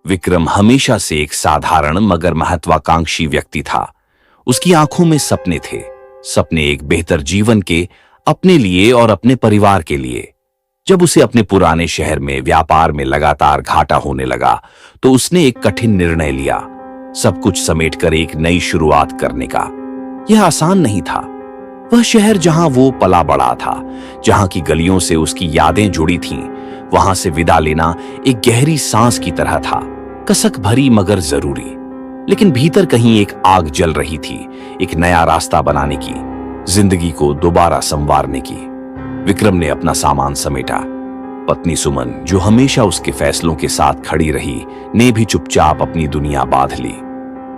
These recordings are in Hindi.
विक्रम हमेशा से एक साधारण मगर महत्वाकांक्षी व्यक्ति था। उसकी आंखों में सपने थे, सपने एक बेहतर जीवन के, अपने लिए और अपने परिवार के लिए। जब उसे अपने पुराने शहर में व्यापार में लगातार घाटा होने लगा तो उसने एक कठिन निर्णय लिया, सब कुछ समेटकर एक नई शुरुआत करने का। यह आसान नहीं था। वह शहर जहां वो पला बड़ा था, जहां की गलियों से उसकी यादें जुड़ी थीं, वहां से विदा लेना एक गहरी सांस की तरह था, कसक भरी मगर जरूरी। लेकिन भीतर कहीं एक आग जल रही थी, एक नया रास्ता बनाने की, जिंदगी को दोबारा संवारने की। विक्रम ने अपना सामान समेटा। पत्नी सुमन, जो हमेशा उसके फैसलों के साथ खड़ी रही, ने भी चुपचाप अपनी दुनिया बांध ली।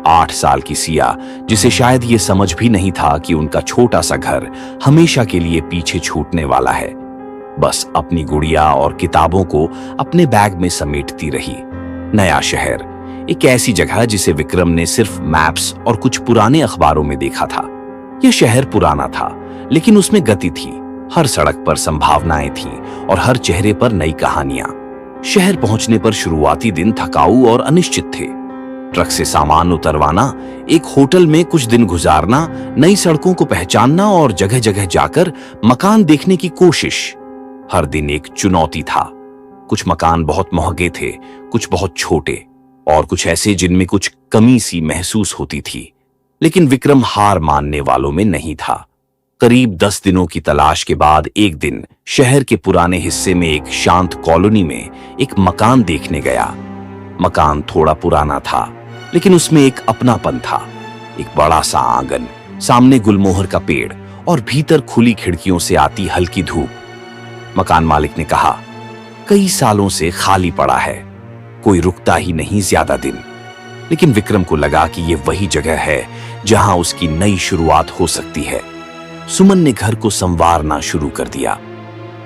8 साल की सिया, जिसे शायद ये समझ भी नहीं था कि उनका छोटा सा घर हमेशा के लिए पीछे छूटने वाला है, बस अपनी गुड़िया और किताबों को अपने बैग में समेटती रही। नया शहर, एक ऐसी जगह जिसे विक्रम ने सिर्फ मैप्स और कुछ पुराने अखबारों में देखा था। यह शहर पुराना था, लेकिन उसमें गति थी। हर सड़क पर संभावनाएं थीं और हर चेहरे पर नई कहानियां। शहर पहुंचने पर शुरुआती दिन थकाऊ और अनिश्चित थे। ट्रक से सामान उतरवाना, एक होटल में कुछ दिन गुजारना, नई सड़कों को पहचानना और जगह जगह जाकर मकान देखने की कोशिश। हर दिन एक चुनौती था। कुछ मकान बहुत महंगे थे, कुछ बहुत छोटे, और कुछ ऐसे जिनमें कुछ कमी सी महसूस होती थी। लेकिन विक्रम हार मानने वालों में नहीं था। करीब 10 दिनों की तलाश के बाद एक दिन शहर के पुराने हिस्से में एक शांत कॉलोनी में एक मकान देखने गया। मकान थोड़ा पुराना था, लेकिन उसमें एक अपनापन था। एक बड़ा सा आंगन, सामने गुलमोहर का पेड़ और भीतर खुली खिड़कियों से आती हल्की धूप। मकान मालिक ने कहा, कई सालों से खाली पड़ा है, कोई रुकता ही नहीं ज्यादा दिन। लेकिन विक्रम को लगा कि यह वही जगह है जहां उसकी नई शुरुआत हो सकती है। सुमन ने घर को संवारना शुरू कर दिया।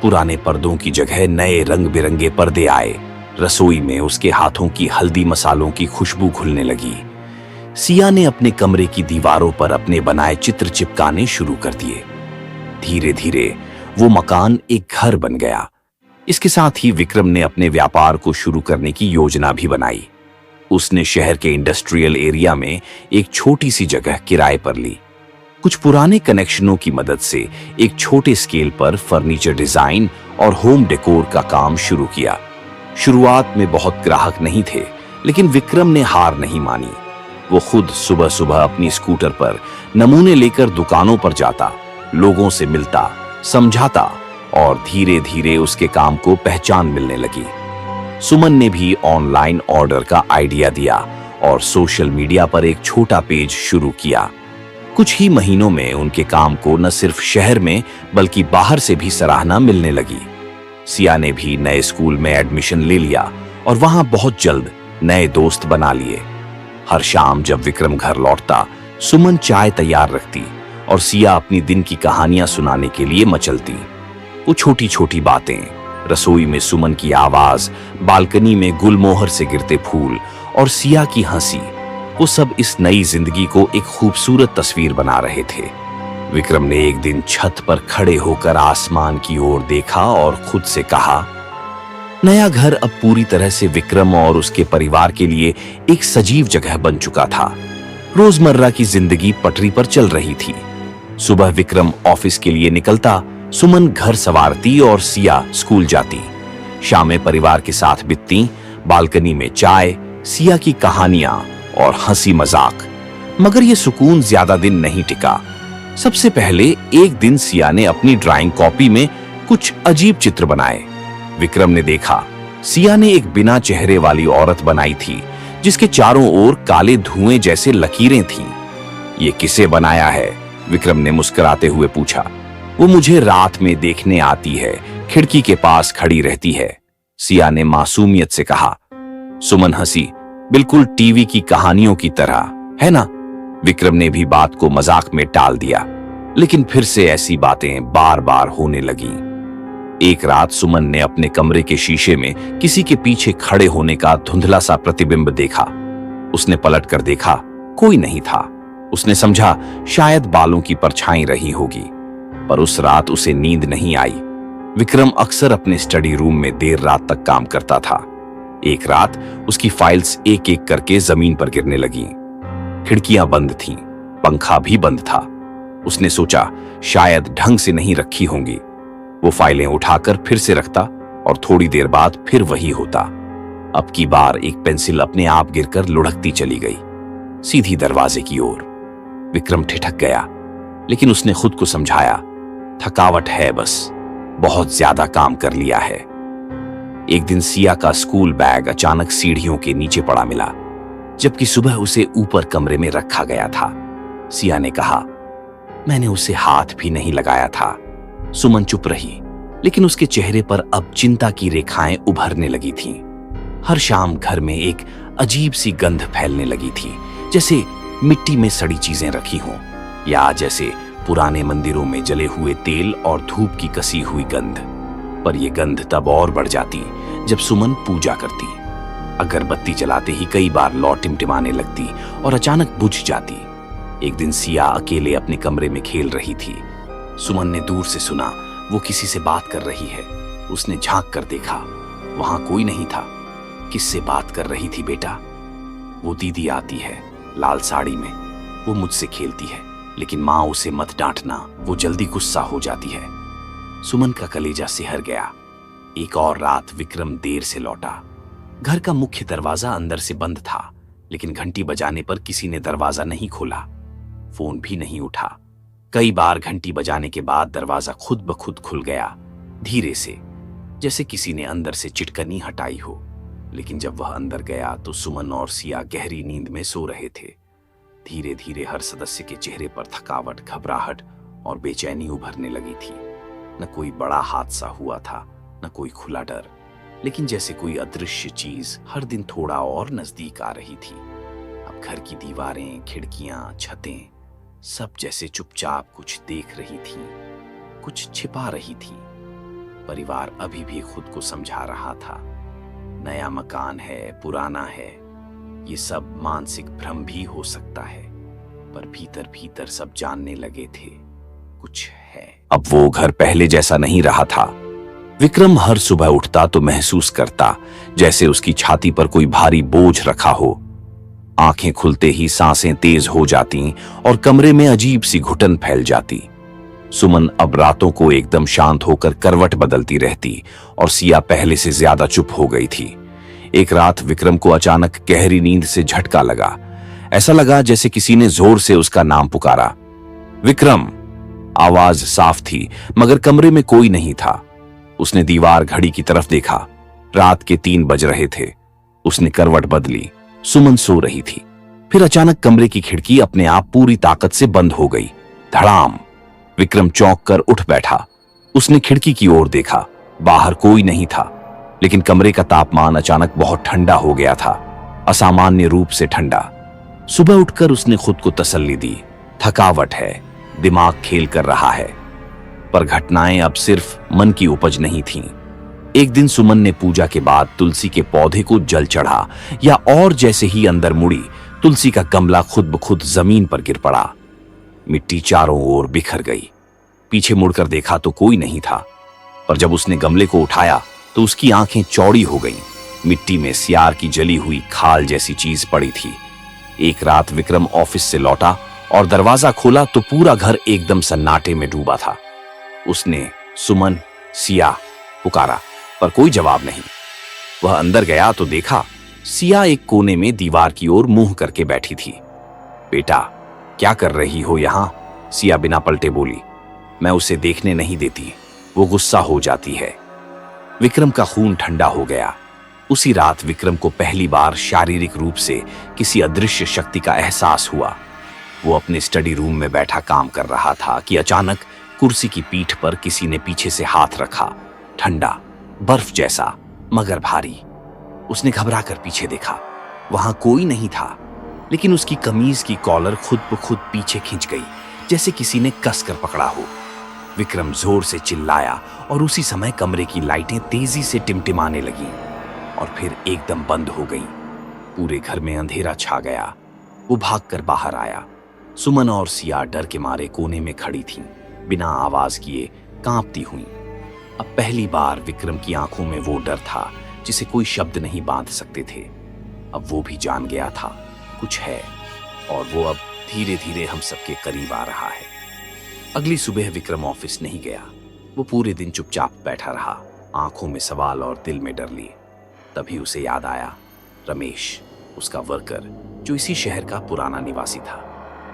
पुराने पर्दों की जगह नए रंग बिरंगे पर्दे आए। रसोई में उसके हाथों की हल्दी मसालों की खुशबू घुलने लगी। सिया ने अपने कमरे की दीवारों पर अपने बनाए चित्र चिपकाने शुरू कर दिए। धीरे धीरे वो मकान एक घर बन गया। इसके साथ ही विक्रम ने अपने व्यापार को शुरू करने की योजना भी बनाई। उसने शहर के इंडस्ट्रियल एरिया में एक छोटी सी जगह किराए पर ली। कुछ पुराने कनेक्शनों की मदद से एक छोटे स्केल पर फर्नीचर डिजाइन और होम डेकोर का काम शुरू किया। शुरुआत में बहुत ग्राहक नहीं थे, लेकिन विक्रम ने हार नहीं मानी। वो खुद सुबह सुबह अपनी स्कूटर पर नमूने लेकर दुकानों पर जाता, लोगों से मिलता, समझाता, और धीरे धीरे उसके काम को पहचान मिलने लगी। सुमन ने भी ऑनलाइन ऑर्डर का आइडिया दिया और सोशल मीडिया पर एक छोटा पेज शुरू किया। कुछ ही महीनों में उनके काम को न सिर्फ शहर में बल्कि बाहर से भी सराहना मिलने लगी। सिया ने भी नए स्कूल में एडमिशन ले लिया और वहां बहुत जल्द नए दोस्त बना लिए। हर शाम जब विक्रम घर लौटता, सुमन चाय तैयार रखती और सिया अपनी दिन की कहानियां सुनाने के लिए मचलती। वो छोटी छोटी बातें, रसोई में सुमन की आवाज, बालकनी में गुलमोहर से गिरते फूल और सिया की हंसी, वो सब इस नई जिंदगी को एक खूबसूरत तस्वीर बना रहे थे। विक्रम ने एक दिन छत पर खड़े होकर आसमान की ओर देखा और खुद से कहा, नया घर अब पूरी तरह से विक्रम और उसके परिवार के लिए एक सजीव जगह बन चुका था। रोजमर्रा की जिंदगी पटरी पर चल रही थी। सुबह विक्रम ऑफिस के लिए निकलता, सुमन घर संवारती और सिया स्कूल जाती। शामें परिवार के साथ बीतती, बालकनी में चाय, सिया की कहानियां और हंसी मजाक। मगर यह सुकून ज्यादा दिन नहीं टिका। सबसे पहले एक दिन सिया ने अपनी ड्राइंग कॉपी में कुछ अजीब चित्र बनाए। विक्रम ने देखा, सिया ने एक बिना चेहरे वाली औरत बनाई थी जिसके चारों ओर काले धुएं जैसे लकीरें थीं। ये किसे बनाया है? विक्रम ने मुस्कुराते हुए पूछा। वो मुझे रात में देखने आती है, खिड़की के पास खड़ी रहती है, सिया ने मासूमियत से कहा। सुमन हंसी, बिल्कुल टीवी की कहानियों की तरह, है ना? विक्रम ने भी बात को मजाक में टाल दिया, लेकिन फिर से ऐसी बातें बार बार होने लगी। एक रात सुमन ने अपने कमरे के शीशे में किसी के पीछे खड़े होने का धुंधला सा प्रतिबिंब देखा। उसने पलट कर देखा, कोई नहीं था। उसने समझा शायद बालों की परछाई रही होगी। पर उस रात उसे नींद नहीं आई। विक्रम अक्सर अपने स्टडी रूम में देर रात तक काम करता था। एक रात उसकी फाइल्स एक एक करके जमीन पर गिरने लगीं। खिड़कियां बंद थीं, पंखा भी बंद था। उसने सोचा शायद ढंग से नहीं रखी होंगी। वो फाइलें उठाकर फिर से रखता और थोड़ी देर बाद फिर वही होता। अब की बार एक पेंसिल अपने आप गिरकर लुढ़कती चली गई, सीधी दरवाजे की ओर। विक्रम ठिठक गया, लेकिन उसने खुद को समझाया, थकावट है बस, बहुत ज्यादा काम कर लिया है। एक दिन सिया का स्कूल बैग अचानक सीढ़ियों के नीचे पड़ा मिला, जबकि सुबह उसे ऊपर कमरे में रखा गया था। सिया ने कहा, मैंने उसे हाथ भी नहीं लगाया था। सुमन चुप रही, लेकिन उसके चेहरे पर अब चिंता की रेखाएं उभरने लगी थीं। हर शाम घर में एक अजीब सी गंध फैलने लगी थी, जैसे मिट्टी में सड़ी चीजें रखी हों, या जैसे पुराने मंदिरों में जले हुए तेल और धूप की कसी हुई गंध। पर यह गंध तब और बढ़ जाती जब सुमन पूजा करती। अगरबत्ती जलाते ही कई बार लौ टिमटिमाने लगती और अचानक बुझ जाती। एक दिन सिया अकेले अपने कमरे में खेल रही थी। सुमन ने दूर से सुना वो किसी से बात कर रही है। उसने झांक कर देखा, वहां कोई नहीं था। किससे बात कर रही थी बेटा? वो दीदी आती है लाल साड़ी में, वो मुझसे खेलती है, लेकिन माँ उसे मत डांटना, वो जल्दी गुस्सा हो जाती है। सुमन का कलेजा सिहर गया। एक और रात विक्रम देर से लौटा। घर का मुख्य दरवाजा अंदर से बंद था, लेकिन घंटी बजाने पर किसी ने दरवाजा नहीं खोला। फोन भी नहीं उठा। कई बार घंटी बजाने के बाद दरवाजा खुद ब खुद खुल गया, धीरे से, जैसे किसी ने अंदर से चिटकनी हटाई हो। लेकिन जब वह अंदर गया तो सुमन और सिया गहरी नींद में सो रहे थे। धीरे धीरे हर सदस्य के चेहरे पर थकावट, घबराहट और बेचैनी उभरने लगी थी। न कोई बड़ा हादसा हुआ था, न कोई खुला डर, लेकिन जैसे कोई अदृश्य चीज हर दिन थोड़ा और नजदीक आ रही थी। अब घर की दीवारें, खिड़कियां, छतें सब जैसे चुपचाप कुछ देख रही थीं, कुछ छिपा रही थीं। परिवार अभी भी खुद को समझा रहा था, नया मकान है, पुराना है, ये सब मानसिक भ्रम भी हो सकता है। पर भीतर भीतर सब जानने लगे थे, कुछ है। अब वो घर पहले जैसा नहीं रहा था। विक्रम हर सुबह उठता तो महसूस करता जैसे उसकी छाती पर कोई भारी बोझ रखा हो। आंखें खुलते ही सांसें तेज हो जाती और कमरे में अजीब सी घुटन फैल जाती। सुमन अब रातों को एकदम शांत होकर करवट बदलती रहती और सिया पहले से ज्यादा चुप हो गई थी। एक रात विक्रम को अचानक गहरी नींद से झटका लगा। ऐसा लगा जैसे किसी ने जोर से उसका नाम पुकारा, विक्रम। आवाज साफ थी, मगर कमरे में कोई नहीं था। उसने दीवार घड़ी की तरफ देखा। रात के 3 बज रहे थे। उसने करवट बदली। सुमन सो रही थी। फिर अचानक कमरे की खिड़की अपने आप पूरी ताकत से बंद हो गई। धड़ाम! विक्रम चौंक कर उठ बैठा। उसने खिड़की की ओर देखा। बाहर कोई नहीं था, लेकिन कमरे का तापमान अचानक बहुत ठंडा हो गया था, असामान्य रूप से ठंडा। सुबह उठकर उसने खुद को तसल्ली दी, थकावट है, दिमाग खेल कर रहा है। पर घटनाएं अब सिर्फ मन की उपज नहीं थीं। एक दिन सुमन ने पूजा के बाद तुलसी के पौधे को जल चढ़ा, या और जैसे ही अंदर मुड़ी, तुलसी का गमला खुद ब खुद जमीन पर गिर पड़ा। मिट्टी चारों ओर बिखर गई। पीछे मुड़कर देखा तो कोई नहीं था, पर जब उसने गमले को उठाया तो उसकी आंखें चौड़ी हो गईं। मिट्टी में सियार की जली हुई खाल जैसी चीज पड़ी थी। एक रात विक्रम ऑफिस से लौटा और दरवाजा खोला तो पूरा घर एकदम सन्नाटे में डूबा था। उसने सुमन, सिया पुकारा, पर कोई जवाब नहीं। वह अंदर गया तो देखा सिया एक कोने में दीवार की ओर मुंह करके बैठी थी। बेटा, क्या कर रही हो यहां? सिया बिना पलटे बोली। मैं उसे देखने नहीं देती, वो गुस्सा हो जाती है। विक्रम का खून ठंडा हो गया। उसी रात विक्रम को पहली बार शारीरिक रूप से किसी अदृश्य शक्ति का एहसास हुआ। वो अपने स्टडी रूम में बैठा काम कर रहा था कि अचानक कुर्सी की पीठ पर किसी ने पीछे से हाथ रखा, ठंडा, बर्फ जैसा, मगर भारी। उसने घबरा कर पीछे देखा। वहां कोई नहीं था, लेकिन उसकी कमीज की कॉलर खुद ब खुद पीछे खिंच गई, जैसे किसी ने कसकर पकड़ा हो। विक्रम जोर से चिल्लाया और उसी समय कमरे की लाइटें तेजी से टिमटिमाने लगीं और फिर एकदम बंद हो गईं। पूरे घर में अंधेरा छा गया। वो भागकर बाहर आया। सुमन और सिया डर के मारे कोने में खड़ी थीं। बिना आवाज किए कांपती हुई। अब पहली बार विक्रम की आंखों में वो डर था जिसे कोई शब्द नहीं बांध सकते थे। अब वो भी जान गया था कुछ है, और वो अब धीरे धीरे हम सबके करीब आ रहा है। अगली सुबह विक्रम ऑफिस नहीं गया। वो पूरे दिन चुपचाप बैठा रहा, आंखों में सवाल और दिल में डर लिए। तभी उसे याद आया रमेश, उसका वर्कर, जो इसी शहर का पुराना निवासी था।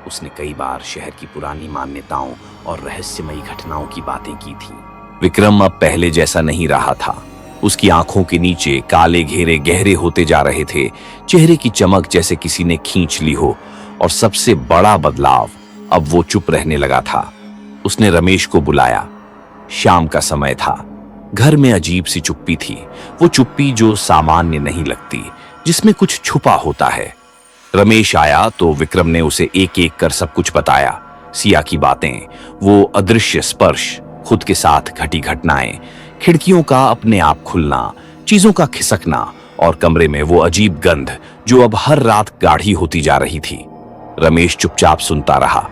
उसने कई बार शहर की पुरानी मान्यताओं और रहस्यमयी घटनाओं की बातें की थी। विक्रम अब पहले जैसा नहीं रहा था। उसकी आंखों के नीचे काले घेरे गहरे होते जा रहे थे, चेहरे की चमक जैसे किसी ने खींच ली हो। और सबसे बड़ा बदलाव, अब वो चुप रहने लगा था। उसने रमेश को बुलाया। शाम का समय था। घर में अजीब सी चुप्पी थी, वो चुप्पी जो सामान्य नहीं लगती, जिसमें कुछ छुपा होता है। रमेश आया तो विक्रम ने उसे एक एक कर सब कुछ बताया। सिया की बातें, वो अदृश्य स्पर्श, खुद के साथ घटी घटनाएं, खिड़कियों का अपने आप खुलना, चीजों का खिसकना, और कमरे में वो अजीब गंध जो अब हर रात गाढ़ी होती जा रही थी। रमेश चुपचाप सुनता रहा।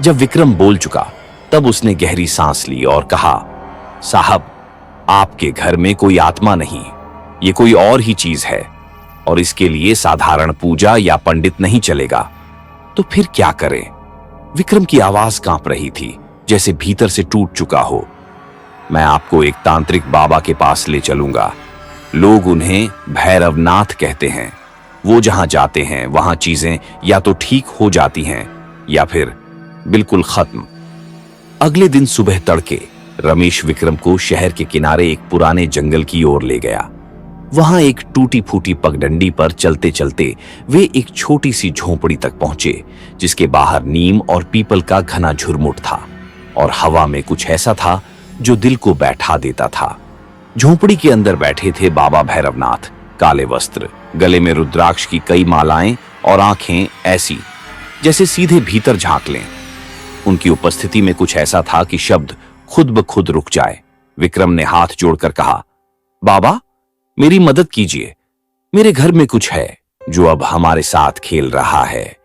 जब विक्रम बोल चुका तब उसने गहरी सांस ली और कहा, साहब, आपके घर में कोई आत्मा नहीं, ये कोई और ही चीज है, और इसके लिए साधारण पूजा या पंडित नहीं चलेगा। तो फिर क्या करें? विक्रम की आवाज कांप रही थी, जैसे भीतर से टूट चुका हो। मैं आपको एक तांत्रिक बाबा के पास ले चलूंगा। लोग उन्हें भैरवनाथ कहते हैं। वो जहां जाते हैं वहां चीजें या तो ठीक हो जाती हैं या फिर बिल्कुल खत्म। अगले दिन सुबह तड़के रमेश विक्रम को शहर के किनारे एक पुराने जंगल की ओर ले गया। वहां एक टूटी फूटी पगडंडी पर चलते चलते वे एक छोटी सी झोंपड़ी तक पहुंचे, जिसके बाहर नीम और पीपल का घना झुरमुट था, और हवा में कुछ ऐसा था जो दिल को बैठा देता था। झोंपड़ी के अंदर बैठे थे बाबा भैरवनाथ, काले वस्त्र, गले में रुद्राक्ष की कई मालाएं, और आंखें ऐसी जैसे सीधे भीतर झांक लें। उनकी उपस्थिति में कुछ ऐसा था कि शब्द खुद ब खुद रुक जाए। विक्रम ने हाथ जोड़कर कहा, बाबा, मेरी मदद कीजिए। मेरे घर में कुछ है जो अब हमारे साथ खेल रहा है।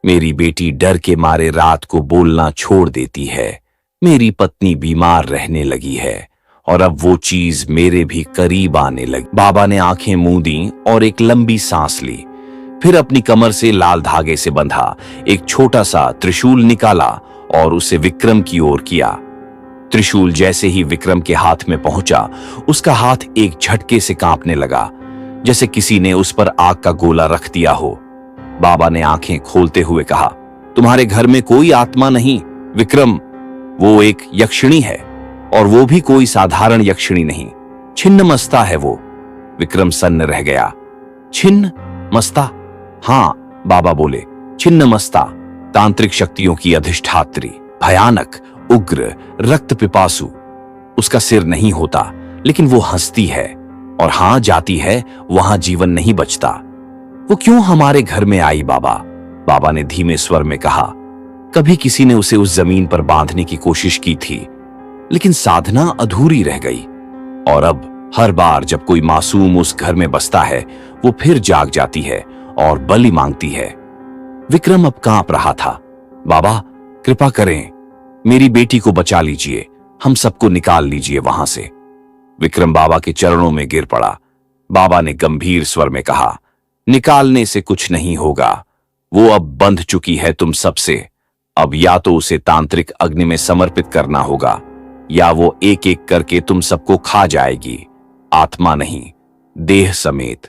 मेरी बेटी डर के मारे रात को बोलना छोड़ देती है। मेरी पत्नी बीमार रहने लगी है, और अब वो चीज मेरे भी करीब आने लगी। बाबा ने आंखें मूंदी और एक लंबी सांस ली। फिर अपनी कमर से लाल धागे से बंधा एक छोटा सा त्रिशूल निकाला और उसे विक्रम की ओर किया। त्रिशूल जैसे ही विक्रम के हाथ में पहुंचा, उसका हाथ एक झटके से कांपने लगा, जैसे किसी ने उस पर आग का गोला रख दिया हो। बाबा ने आंखें खोलते हुए कहा, तुम्हारे घर में कोई आत्मा नहीं विक्रम, वो एक यक्षिणी है, और वो भी कोई साधारण यक्षिणी नहीं, छिन्नमस्ता है वो। विक्रम सन्न रह गया। छिन्नमस्ता? हाँ, बाबा बोले, छिन्नमस्ता, तांत्रिक शक्तियों की अधिष्ठात्री, भयानक, उग्र, रक्त पिपासु। उसका सिर नहीं होता, लेकिन वो हंसती है, और हां जाती है वहां जीवन नहीं बचता। वो क्यों हमारे घर में आई बाबा? बाबा ने धीमे स्वर में कहा, कभी किसी ने उसे उस जमीन पर बांधने की कोशिश की थी, लेकिन साधना अधूरी रह गई, और अब हर बार जब कोई मासूम उस घर में बसता है, वो फिर जाग जाती है और बलि मांगती है। विक्रम अब कांप रहा था। बाबा, कृपा करें, मेरी बेटी को बचा लीजिए, हम सबको निकाल लीजिए वहां से। विक्रम बाबा के चरणों में गिर पड़ा। बाबा ने गंभीर स्वर में कहा, निकालने से कुछ नहीं होगा, वो अब बंध चुकी है तुम सबसे। अब या तो उसे तांत्रिक अग्नि में समर्पित करना होगा, या वो एक एक करके तुम सबको खा जाएगी, आत्मा नहीं, देह समेत।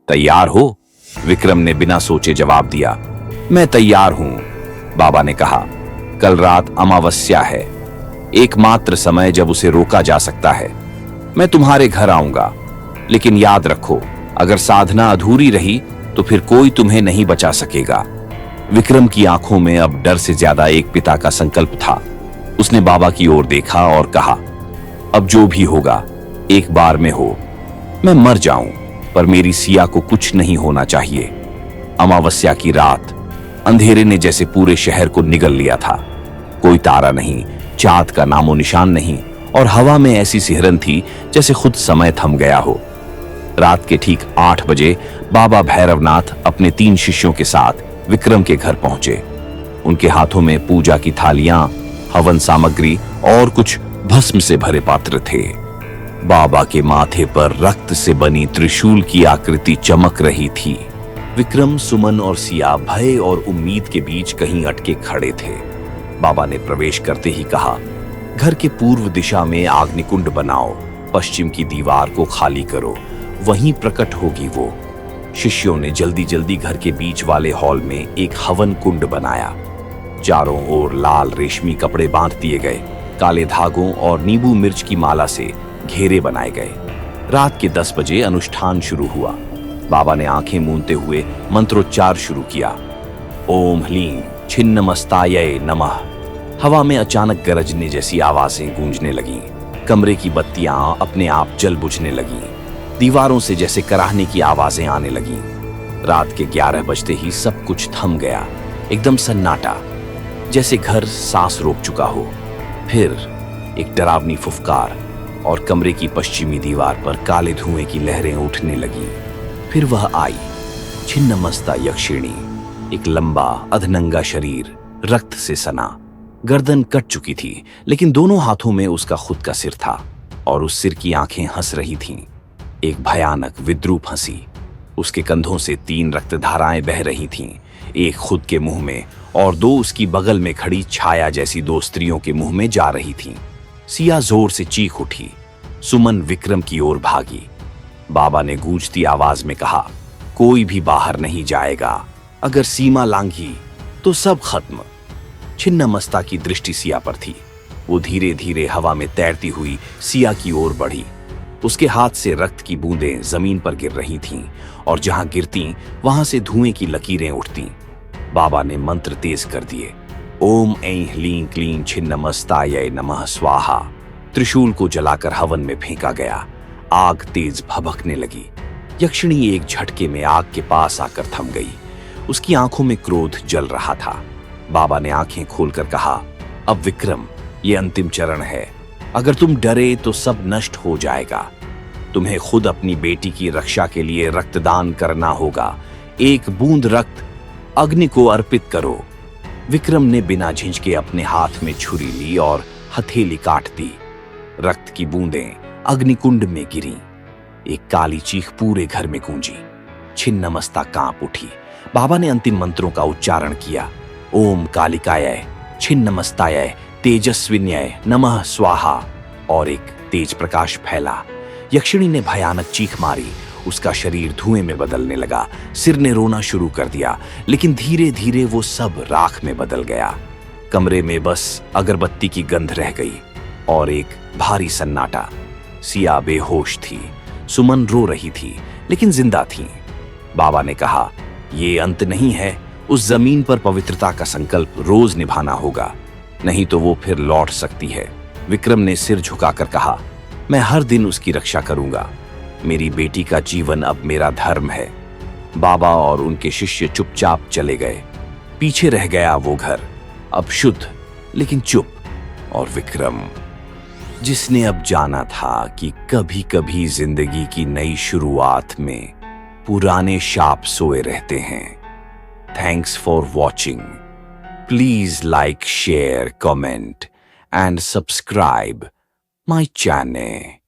तैयार हो? विक्रम ने बिना सोचे जवाब दिया, मैं तैयार हूं। बाबा ने कहा, कल रात अमावस्या है, एकमात्र समय जब उसे रोका जा सकता है। मैं तुम्हारे घर आऊंगा, लेकिन याद रखो, अगर साधना अधूरी रही तो फिर कोई तुम्हें नहीं बचा सकेगा। विक्रम की आंखों में अब डर से ज्यादा एक पिता का संकल्प था। उसने बाबा की ओर देखा और कहा, अब जो भी होगा एक बार में हो। मैं मर जाऊं, पर मेरी सिया को कुछ नहीं होना चाहिए। अमावस्या की रात अंधेरे ने जैसे पूरे शहर को निगल लिया था। कोई तारा नहीं, चांद का नामो निशान नहीं, और हवा में ऐसी सिहरन थी जैसे खुद समय थम गया हो। रात के ठीक 8 बजे बाबा भैरवनाथ अपने 3 शिष्यों के साथ विक्रम के घर पहुंचे। उनके हाथों में पूजा की थालियां, हवन सामग्री और कुछ भस्म से भरे पात्र थे। बाबा के माथे पर रक्त से बनी त्रिशूल की आकृति चमक रही थी। विक्रम, सुमन और सिया भय और उम्मीद के बीच कहीं अटके खड़े थे। बाबा ने प्रवेश करते ही कहा, घर के पूर्व दिशा में अग्निकुंड बनाओ, पश्चिम की दीवार को खाली करो, वहीं प्रकट होगी वो। शिष्यों ने जल्दी जल्दी घर के बीच वाले हॉल में एक हवन कुंड बनाया। चारों ओर लाल रेशमी कपड़े बांध दिए गए, काले धागों और नींबू मिर्च की माला से घेरे बनाए गए। रात के 10 बजे अनुष्ठान शुरू हुआ। बाबा ने आंखें मूंदते हुए मंत्रोच्चार शुरू किया। ओम ह्लीं छिन्नमस्ताय नमः। हवा में अचानक गरजने जैसी आवाजें गूंजने लगीं। कमरे की बत्तियां अपने आप जल बुझने लगीं। दीवारों से जैसे कराहने की आवाजें आने लगीं। रात के 11 बजते ही सब कुछ थम गया, एकदम सन्नाटा, जैसे घर सांस रोक चुका हो। फिर एक डरावनी फुफकार और कमरे की पश्चिमी दीवार पर काले धुएं की लहरें उठने लगीं। फिर वह आई, छिन्नमस्ता यक्षिणी, एक लंबा अधनंगा शरीर, रक्त से सना, गर्दन कट चुकी थी, लेकिन दोनों हाथों में उसका खुद का सिर था और उस सिर की आंखें हंस रही थीं, एक भयानक विद्रूप हंसी। उसके कंधों से 3 रक्तधाराएं बह रही थीं, एक खुद के मुंह में और 2 उसकी बगल में खड़ी छाया जैसी 2 स्त्रियों के मुंह में जा रही थीं। सिया जोर से चीख उठी। सुमन विक्रम की ओर भागी। बाबा ने गूंजती आवाज में कहा, कोई भी बाहर नहीं जाएगा, अगर सीमा लांघी तो सब खत्म। छिन्नमस्ता की दृष्टि सिया पर थी। वो धीरे धीरे हवा में तैरती हुई सिया की ओर बढ़ी। उसके हाथ से रक्त की बूंदें जमीन पर गिर रही थीं और जहां गिरती वहां से धुएं की लकीरें उठतीं। बाबा ने मंत्र तेज कर दिए। ओम ऐं ह्लीं क्लीं छिन्नमस्ताय नमः स्वाहा। त्रिशूल को जलाकर हवन में फेंका गया। आग तेज भभकने लगी। यक्षिणी एक झटके में आग के पास आकर थम गई। उसकी आंखों में क्रोध जल रहा था। बाबा ने आंखें खोलकर कहा, अब विक्रम, ये अंतिम चरण है। अगर तुम डरे तो सब नष्ट हो जाएगा। तुम्हें खुद अपनी बेटी की रक्षा के लिए रक्तदान करना होगा। एक बूंद रक्त अग्नि को अर्पित करो। विक्रम ने बिना झिझके अपने हाथ में छुरी ली और हथेली काट दी। रक्त की बूंदें अग्निकुंड में गिरी। एक काली चीख पूरे घर में गूंजी। छिन्नमस्ता कांप उठी। बाबा ने अंतिम मंत्रों का उच्चारण किया। ओम कालिकाय छिन्नमस्ताय तेजस्विन्याय नमः स्वाहा, और एक तेज प्रकाश फैला। यक्षिणी ने भयानक चीख मारी। उसका शरीर धुएं में बदलने लगा। सिर ने रोना शुरू कर दिया, लेकिन धीरे धीरे वो सब राख में बदल गया। कमरे में बस अगरबत्ती की गंध रह गई और एक भारी सन्नाटा। सिया बेहोश थी। सुमन रो रही थी, लेकिन जिंदा थी। बाबा ने कहा, ये अंत नहीं है। उस जमीन पर पवित्रता का संकल्प रोज निभाना होगा, नहीं तो वो फिर लौट सकती है। विक्रम ने सिर झुकाकर कहा, मैं हर दिन उसकी रक्षा करूंगा। मेरी बेटी का जीवन अब मेरा धर्म है। बाबा और उनके शिष्य चुपचाप चले गए। पीछे रह गया वो घर, अब शुद्ध लेकिन चुप। और विक्रम, जिसने अब जाना था कि कभी कभी जिंदगी की नई शुरुआत में पुराने शाप सोए रहते हैं। Thanks for watching. Please like, share, comment and subscribe my channel.